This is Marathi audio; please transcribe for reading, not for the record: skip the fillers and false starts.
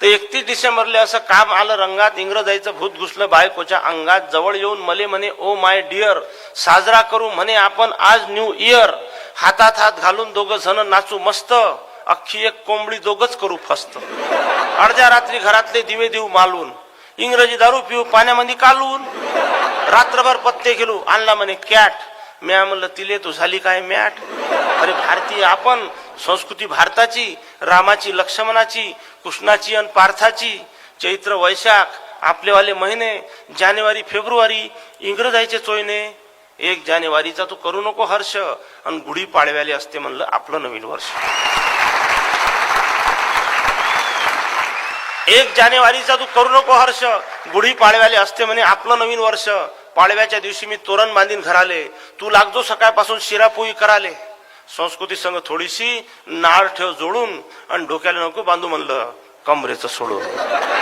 तर 31 डिसेंबरले असं काम आलं रंगात, इंग्रजाईचं भूत घुसलं बायकोच्या अंगात, जवळ येऊन मले म्हणे ओ माय डिअर, साजरा करू म्हणे आपण आज न्यू इयर, हातात हात घालून दोघं जण नाचू मस्त, अख्खी एक कोंबडी दोघच करू फस्त, अर्ध्या रात्री घरातले दिवे देऊ मालून, इंग्रजी दारू पिऊ पाण्यामध्ये कालून, रात्रभर पत्ते खेळू, आणला म्हणे कॅट, म्या म्हणलं तिले तू झाली काय मॅट, अरे भारतीय आपण, संस्कृती भारताची, रामाची लक्ष्मणाची, कृष्णाची आणि पार्थाची, चैत्र वैशाख आपलेवाले महिने, जानेवारी फेब्रुवारी इंग्रजायचे चोयने, 1 जानेवारीचा तू करू नको हर्ष, आणि गुढी पाडव्याले असते म्हणलं आपलं नवीन वर्ष. 1 जानेवारीचा तू करू नको हर्ष, गुढी पाडव्याले असते म्हणे आपलं नवीन वर्ष. पाडव्याच्या दिवशी मी तोरण बांधीन घराले, तू लागजो सकाळपासून शिरापोळी कराले, संस्कृती संग थोडीशी नाळ ठेव जोडून, आणि डोक्याला नको बांधू म्हणलं कमरेचं सोडून.